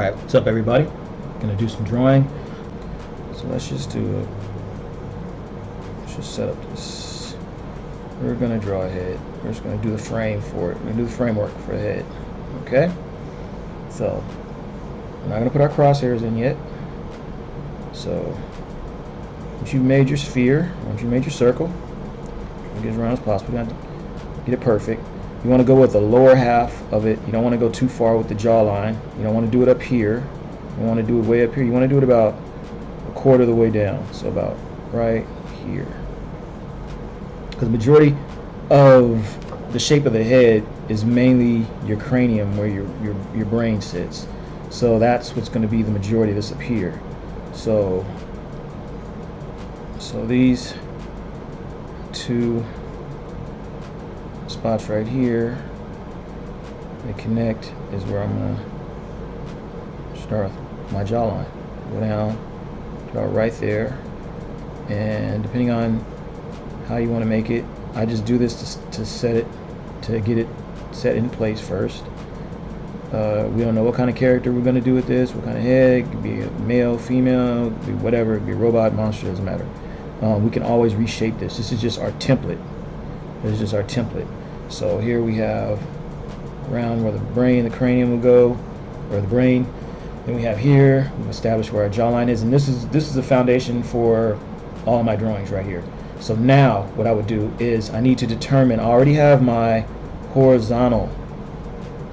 Alright, what's up everybody? Gonna do some drawing. So let's just set up this. We're gonna draw a head. We're just gonna do the frame for it. We're gonna do the framework for the head. Okay? So we're not gonna put our crosshairs in yet. So once you've made your sphere, once you've made your circle, get as round as possible. You have to get it perfect. You want to go with the lower half of it. You don't want to go too far with the jawline. You don't want to do it up here. You want to do it way up here. You want to do it about a quarter of the way down. So about right here. Because the majority of the shape of the head is mainly your cranium, where your brain sits. So that's what's going to be the majority of this up here. So these two spots right here, they connect, is where I'm gonna start my jawline. Go down, draw right there, and depending on how you want to make it, I just do this to set it, to get it set in place first. We don't know what kind of character we're going to do with this, what kind of head. It could be a male, female, it could be whatever, it could be a robot, monster, doesn't matter. We can always reshape this. This is just our template. This is just our template. So here we have around where the brain, the cranium will go, or the brain. Then we have here, we've established where our jawline is, and this is the foundation for all my drawings right here. So now what I would do is I need to determine, I already have my horizontal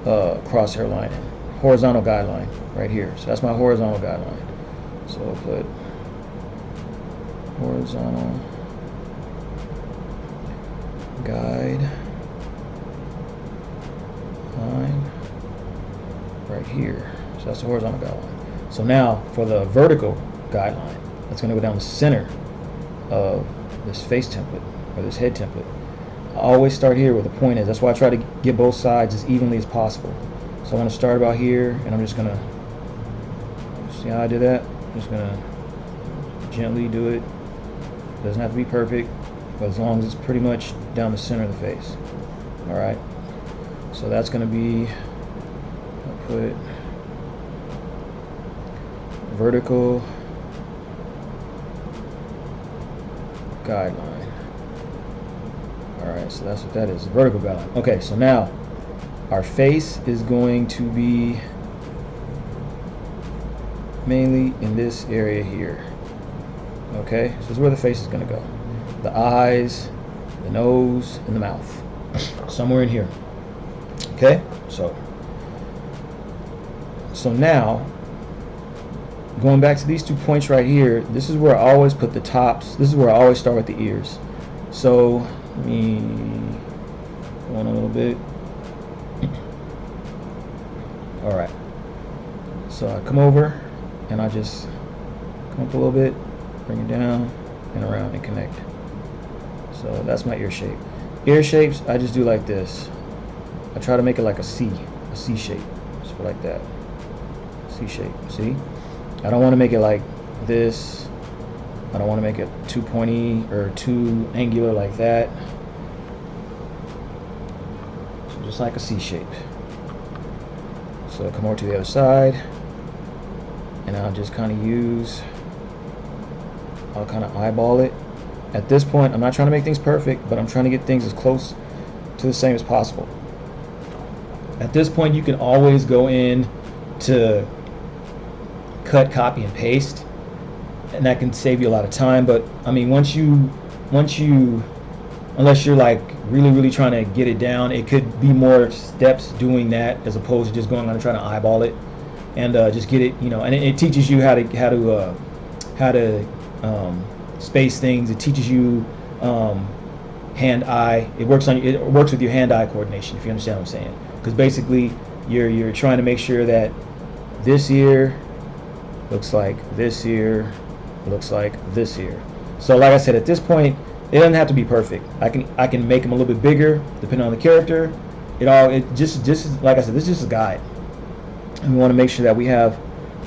crosshair line in, horizontal guideline right here. So that's my horizontal guideline. So I'll put horizontal guide line right here. So that's the horizontal guideline. So now for the vertical guideline, that's going to go down the center of this face template, or this head template. I always start here where the point is. That's why I try to get both sides as evenly as possible. So I want to start about here, and I'm just going to, see how I did that? I'm just going to gently do it. Doesn't have to be perfect, but as long as it's pretty much down the center of the face. Alright, so that's going to be, I'll put vertical guideline. Alright, so that's what that is, the vertical guideline. Okay, so now our face is going to be mainly in this area here. Okay, so this is where the face is going to go. The eyes, the nose, and the mouth. Somewhere in here. Okay, so now going back to these 2 points right here, this is where I always put the tops. This is where I always start with the ears. So let me go on a little bit. Alright, so I come over and I just come up a little bit, bring it down and around and connect. So that's my ear shape. Ear shapes, I just do like this. I try to make it like a C shape. Just like that. C shape. See? I don't want to make it like this. I don't want to make it too pointy or too angular like that. So just like a C shape. So come over to the other side, and I'll just kind of I'll kind of eyeball it. At this point, I'm not trying to make things perfect, but I'm trying to get things as close to the same as possible. At this point, you can always go in to cut, copy, and paste, and that can save you a lot of time. But I mean, once you unless you're like really trying to get it down, it could be more steps doing that as opposed to just going on and trying to eyeball it and just get it, you know. And it teaches you how to space things. It teaches you hand-eye. It works with your hand-eye coordination, if you understand what I'm saying. Because basically, you're trying to make sure that this ear looks like this ear, looks like this ear. So like I said, at this point, it doesn't have to be perfect. I can make them a little bit bigger depending on the character. It just like I said, this is just a guide. And we want to make sure that we have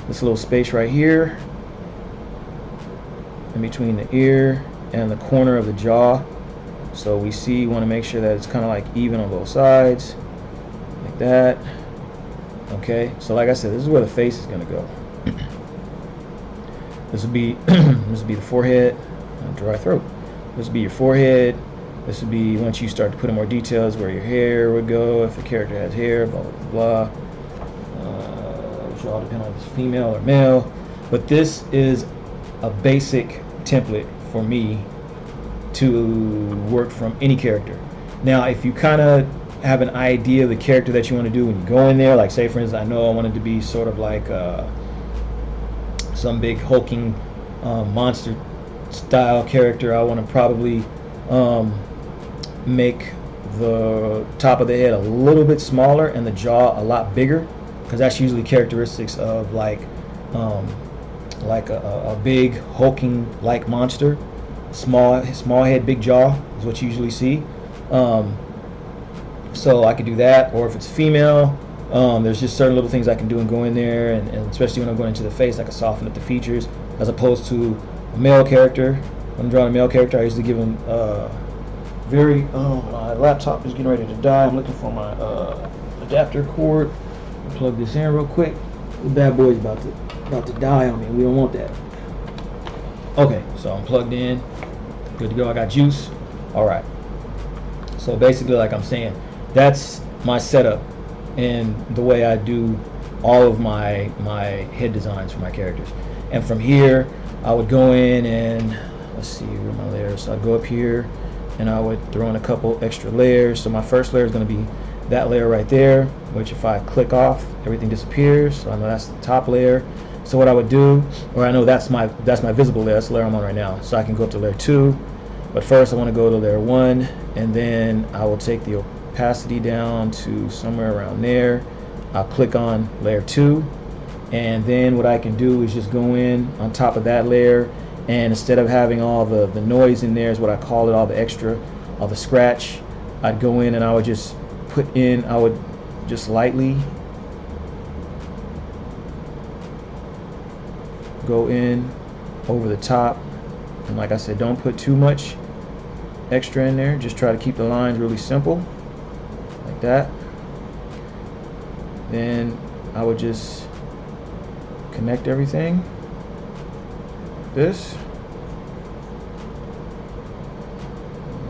this little space right here in between the ear and the corner of the jaw. So we want to make sure that it's kind of like even on both sides, like that. Okay, so like I said, this is where the face is gonna go. This would be this would be the forehead, dry throat. This would be your forehead. This would be, once you start to put in more details, where your hair would go, if the character has hair, blah blah blah. Which all depend on if it's female or male. But this is a basic template for me to work from any character. Now, if you kind of have an idea of the character that you want to do when you go in there, like say for instance, I know I wanted to be sort of like some big hulking monster style character. I want to probably make the top of the head a little bit smaller and the jaw a lot bigger, because that's usually characteristics of like a big hulking like monster. Small head, big jaw is what you usually see. So I could do that, or if it's female, there's just certain little things I can do and go in there, and especially when I'm going into the face, I can soften up the features, as opposed to a male character. When I'm drawing a male character, I usually give them very. My laptop is getting ready to die. I'm looking for my adapter cord. I'll plug this in real quick. The bad boy's about to die on me. We don't want that. Okay, so I'm plugged in. Good to go. I got juice. All right. So basically, like I'm saying, that's my setup and the way I do all of my head designs for my characters. And from here, I would go in and let's see where are my layers. So I'd go up here and I would throw in a couple extra layers. So my first layer is going to be that layer right there, which if I click off, everything disappears. So I know that's the top layer. So what I would do, or I know that's my visible layer, that's the layer I'm on right now. So I can go up to layer 2, but first I want to go to layer 1, and then I will take the opacity down to somewhere around there. I'll click on layer 2, and then what I can do is just go in on top of that layer, and instead of having all the noise in there, is what I call it, all the extra, all the scratch, I'd go in and I would just put in, I would just lightly go in over the top, and like I said, don't put too much extra in there. Just try to keep the lines really simple, like that. Then I would just connect everything like this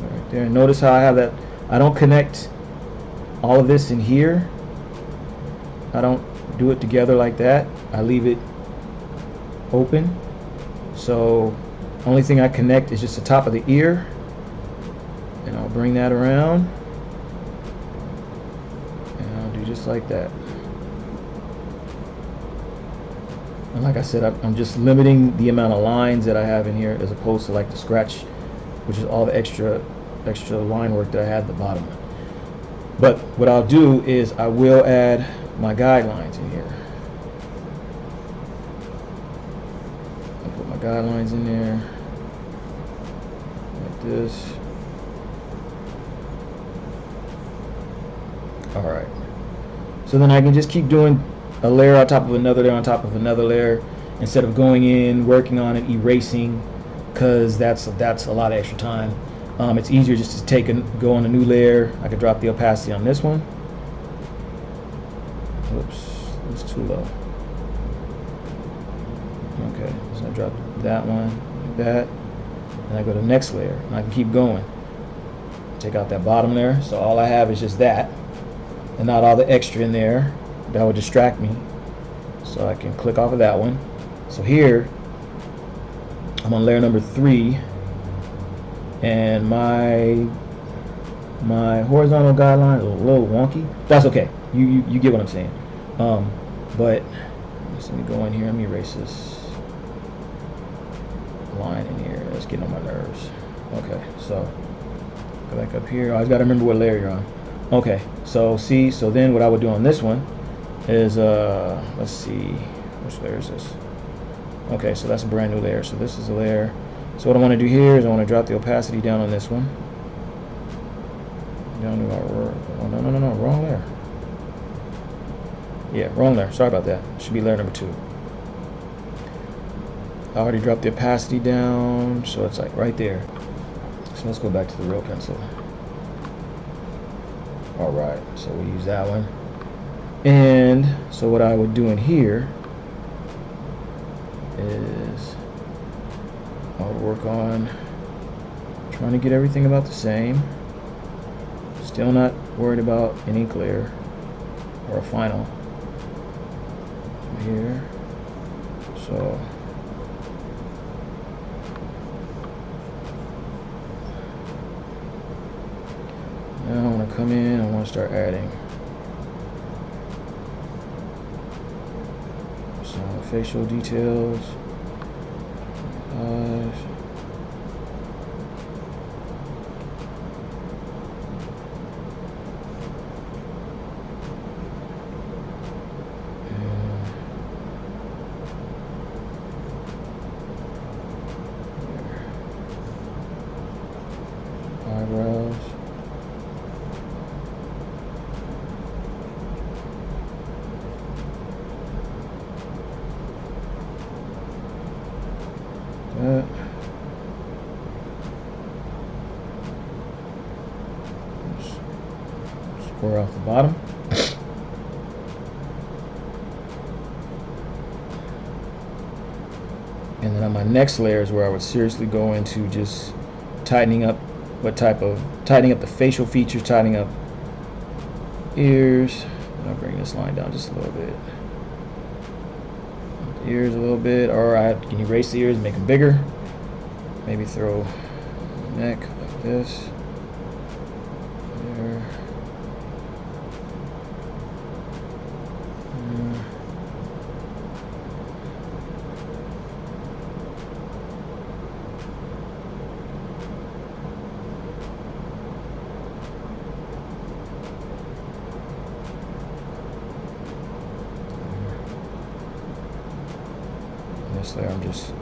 right there. And notice how I have that. I don't connect all of this in here. I don't do it together like that. I leave it open. So only thing I connect is just the top of the ear, and I'll bring that around and I'll do just like that. And like I said, I'm just limiting the amount of lines that I have in here, as opposed to like the scratch, which is all the extra line work that I had at the bottom. But what I'll do is I will add my guidelines in here. Guidelines in there like this. Alright, so then I can just keep doing a layer on top of another layer on top of another layer, instead of going in, working on it, erasing, because that's a lot of extra time. It's easier just to go on a new layer. I could drop the opacity on this one. Oops, it's too low. Okay, so I drop that one like that, and I go to the next layer, and I can keep going. Take out that bottom layer, so all I have is just that, and not all the extra in there that would distract me. So I can click off of that one. So here I'm on layer number 3, and my horizontal guideline is a little wonky. That's okay. You get what I'm saying. But let me go in here. Let me erase this line in here. That's getting on my nerves. Okay, so go back up here. I always got to remember what layer you're on. Okay, so see, so then what I would do on this one is let's see, which layer is this? Okay, so that's a brand new layer. So this is a layer. So what I want to do here is I want to drop the opacity down on this one. Down to our, oh, no, wrong layer. Yeah, wrong layer. Sorry about that. It should be layer number 2. I already dropped the opacity down, so it's like right there. So let's go back to the real pencil. Alright, so we use that one. And so what I would do in here is I would work on trying to get everything about the same. Still not worried about an ink layer or a final here. So now I want to come in, I want to start adding some facial details. Eyes. Eyebrows. That. Square off the bottom. And then on my next layer is where I would seriously go into just tightening up tightening up the facial features, tightening up ears. I'll bring this line down just a little bit. The ears a little bit, or I can erase the ears, make them bigger. Maybe throw the neck like this. There. This layer, I'm just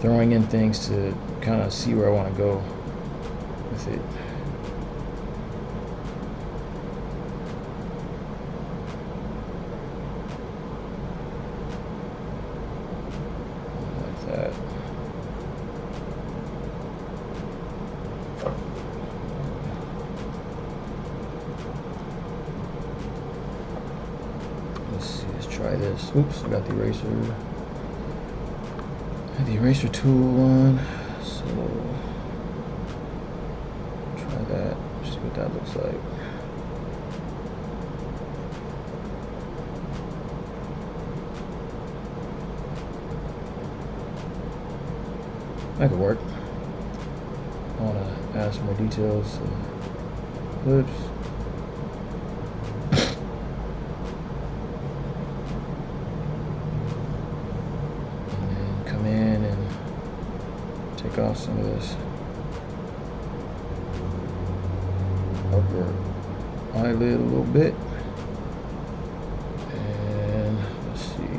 throwing in things to kind of see where I want to go with it. Like that. Let's see, let's try this. Oops, I got the eraser. The eraser tool on, so try that, see what that looks like. That could work. I want to add some more details. Lips. Take off some of this upper eyelid a little bit, and let's see,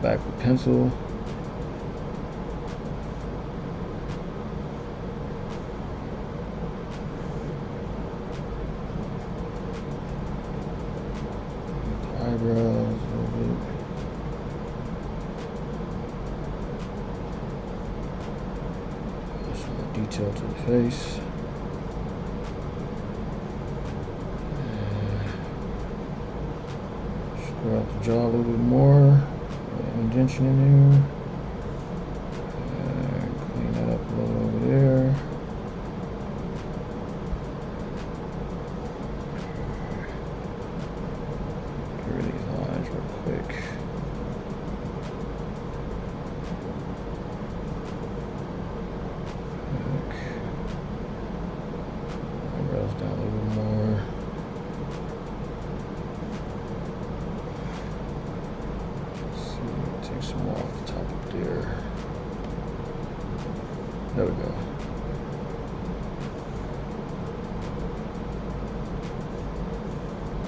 back with pencil. Eyebrows a little bit. Detail to the face. Square out the jaw a little bit more. Indentation in there. And clean that up a little over there. Get rid of these lines real quick. Down a little bit more. Let's see, take some more off the top up there. There we go.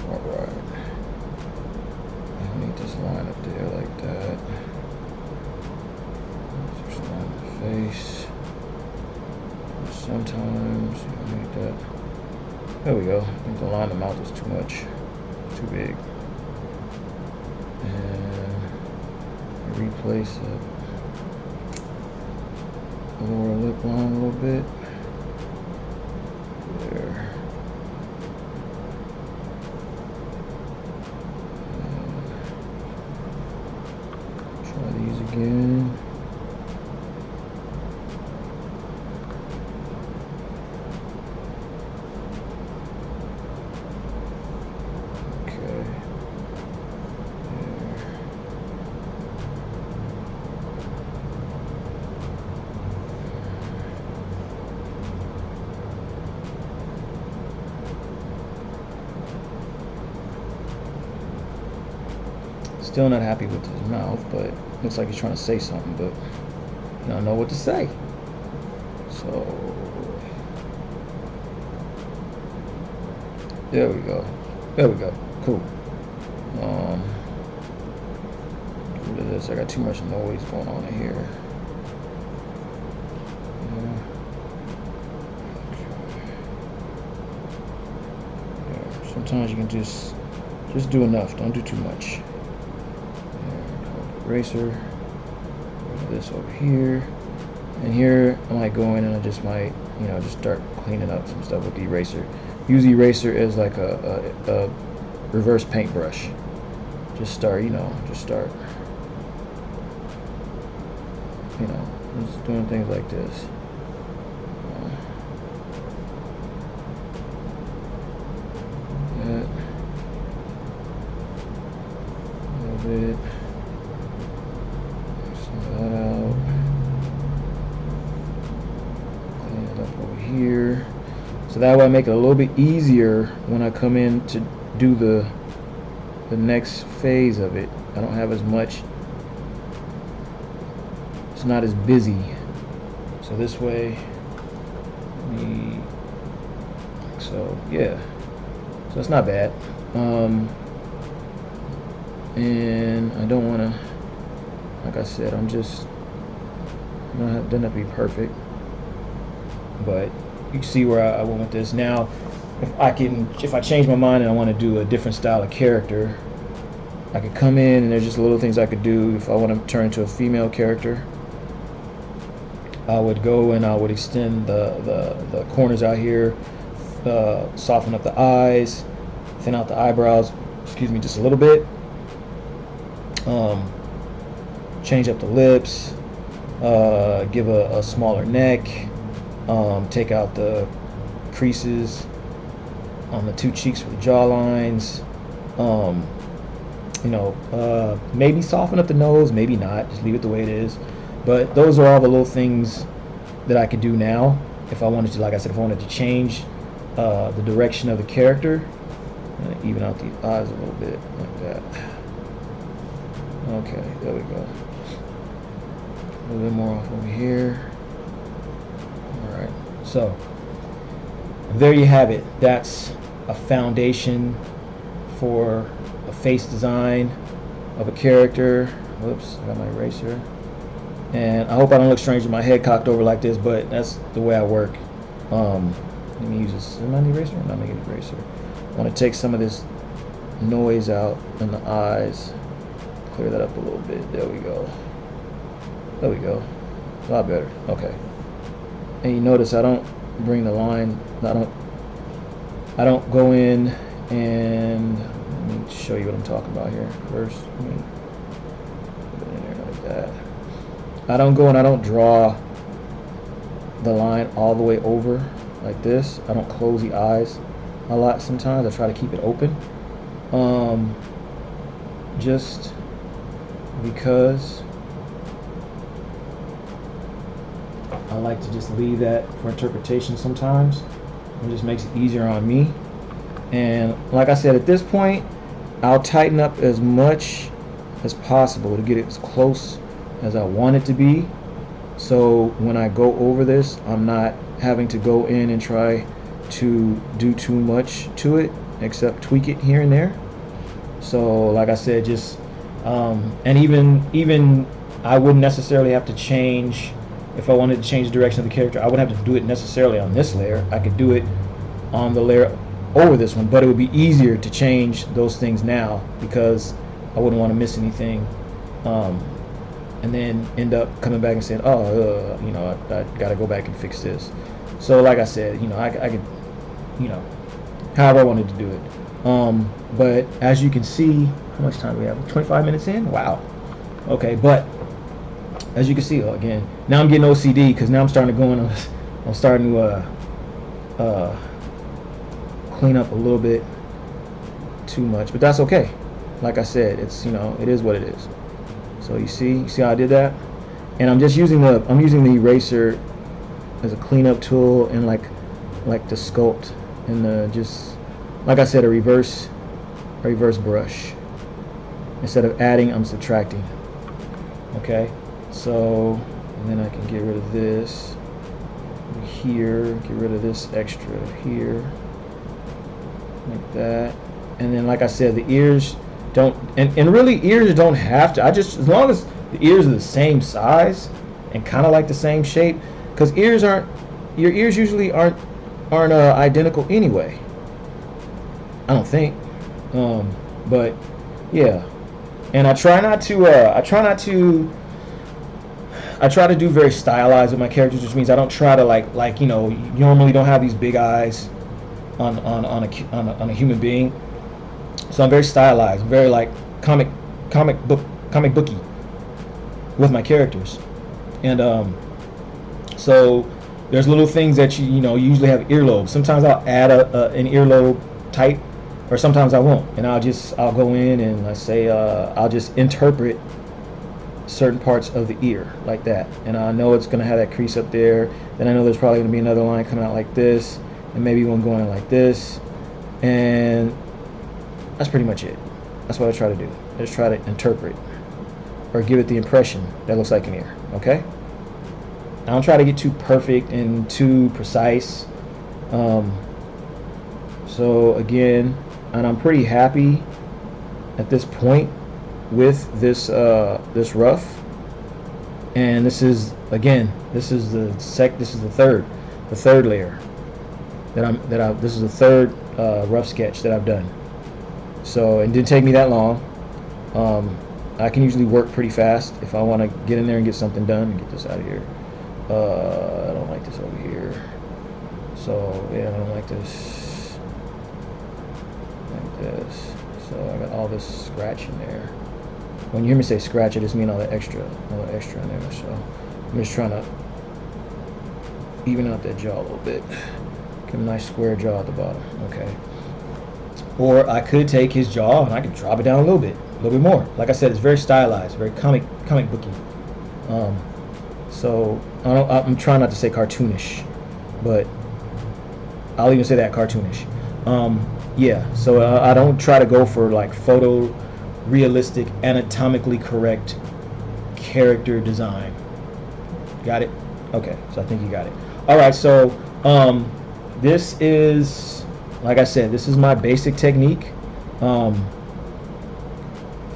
Alright. I need this line up there like that. Just line the face. Sometimes you need that. There we go. I think the line of the mouth is too much, too big. And replace the lower lip line a little bit. There. these again. Still not happy with his mouth, but looks like he's trying to say something, but I don't know what to say. So there we go. There we go. Cool. What is this? I got too much noise going on in here. Yeah. Sometimes you can just do enough. Don't do too much. Eraser, this over here, and here I might go in and I just might, just start cleaning up some stuff with the eraser. Use the eraser as like a reverse paintbrush. Just start, just doing things like this. A little bit. Here, so that way I make it a little bit easier when I come in to do the next phase of it. I don't have as much, it's not as busy. So this way, so yeah, so it's not bad. And I don't want to, like I said, doesn't have to be perfect. But you can see where I went with this. Now, if I change my mind and I want to do a different style of character, I could come in and there's just little things I could do. If I want to turn into a female character, I would go and I would extend the corners out here, soften up the eyes, thin out the eyebrows, excuse me, just a little bit. Change up the lips, give a smaller neck. Take out the creases on the two cheeks for the jaw lines. Maybe soften up the nose, maybe not. Just leave it the way it is. But those are all the little things that I could do now. If I wanted to, like I said, if I wanted to change the direction of the character, even out the eyes a little bit like that. Okay, there we go. A little bit more off over here. So there you have it. That's a foundation for a face design of a character. Whoops, I got my eraser. And I hope I don't look strange with my head cocked over like this, but that's the way I work. Let me use this. Am I an eraser? I'm not making an eraser. I want to take some of this noise out in the eyes. Clear that up a little bit. There we go. There we go. A lot better. Okay. And you notice I don't bring the line, I don't go in and, let me show you what I'm talking about here first. Let me put it in there like that. I don't go and I don't draw the line all the way over like this. I don't close the eyes a lot sometimes. I try to keep it open. Just because I like to just leave that for interpretation sometimes. It just makes it easier on me. And like I said, at this point, I'll tighten up as much as possible to get it as close as I want it to be. So when I go over this, I'm not having to go in and try to do too much to it, except tweak it here and there. So like I said, just and even I wouldn't necessarily have to change. If I wanted to change the direction of the character, I wouldn't have to do it necessarily on this layer. I could do it on the layer over this one, but it would be easier to change those things now because I wouldn't want to miss anything, and then end up coming back and saying, oh, I got to go back and fix this. So like I said, I could, however I wanted to do it. But as you can see, how much time do we have? 25 minutes in? Wow. Okay, but as you can see, again, now I'm getting OCD because now I'm starting to go in. I'm starting to clean up a little bit too much, but that's okay. Like I said, it's, you know, it is what it is. So you see how I did that, and I'm just using the eraser as a cleanup tool, and like the sculpt, and the, just like I said, a reverse brush. Instead of adding, I'm subtracting. Okay, so, and then I can get rid of this here, get rid of this extra here, like that. And then, like I said, the ears don't, and really ears don't have to, as long as the ears are the same size and kind of like the same shape, because your ears usually aren't identical anyway, I don't think. But yeah, and I try to do very stylized with my characters, which means I don't try to like you know, you normally don't have these big eyes on a human being. So I'm very stylized, very like comic booky with my characters. And so there's little things that you know, you usually have earlobes. Sometimes I'll add an earlobe type, or sometimes I won't, and I'll go in and let's say I'll just interpret certain parts of the ear like that, and I know it's gonna have that crease up there. Then I know there's probably gonna be another line coming out like this, and maybe one going like this, and that's pretty much it. That's what I try to do. I just try to interpret or give it the impression that looks like an ear. Okay, I don't try to get too perfect and too precise. So again, and I'm pretty happy at this point with this this rough. And this is, again, this is the third layer this is the third rough sketch that I've done. So it didn't take me that long. I can usually work pretty fast if I want to get in there and get something done. Get this out of here. I don't like this over here. So yeah, I don't like this. Like this. So I got all this scratch in there. When you hear me say scratch, I just mean all the extra in there. So I'm just trying to even out that jaw a little bit. Give him a nice square jaw at the bottom. Okay. Or I could take his jaw and I could drop it down a little bit more. Like I said, it's very stylized, very comic booky. So I'm trying not to say cartoonish, but I'll even say that, cartoonish. Yeah. So I don't try to go for like photo realistic, anatomically correct character design. Got it? Okay. So I think you got it. All right. So this is, like I said, this is my basic technique.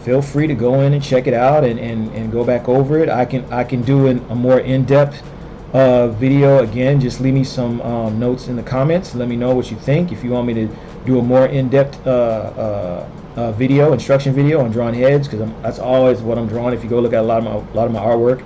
Feel free to go in and check it out and go back over it. I can do a more in-depth video. Again, just leave me some notes in the comments. Let me know what you think. If you want me to do a more in-depth instruction video on drawing heads, because that's always what I'm drawing. If you go look at a lot of my artwork,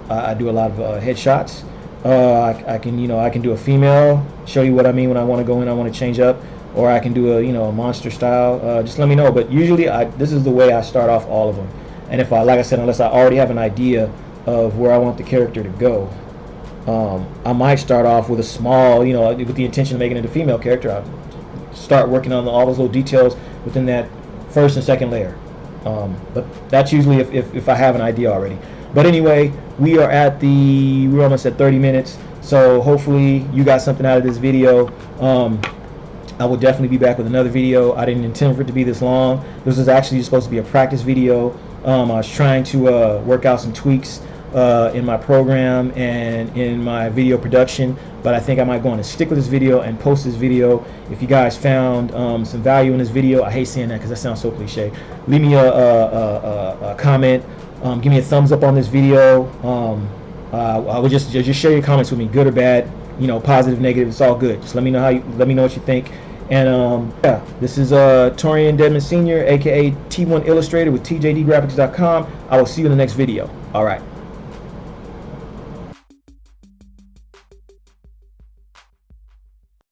I do a lot of headshots. I can do a female, show you what I mean when I want to go in, I want to change up, or I can do a monster style. Just let me know. But usually this is the way I start off all of them. And if like I said, unless I already have an idea of where I want the character to go, I might start off with a small, with the intention of making it a female character. I'll start working on all those little details within that first and second layer. But that's usually if I have an idea already. But anyway, we're almost at 30 minutes, so hopefully you got something out of this video. I will definitely be back with another video. I didn't intend for it to be this long. This was actually supposed to be a practice video. I was trying to work out some tweaks in my program and in my video production, but I think I might go on and stick with this video and post this video. If you guys found some value in this video, I hate saying that because that sounds so cliche. Leave me a comment. Give me a thumbs up on this video. I would just share your comments with me, good or bad, positive, negative. It's all good. Just let me know what you think. And yeah, this is Torian Dedman Sr., aka T1 Illustrator with TJDgraphics.com. I will see you in the next video. All right.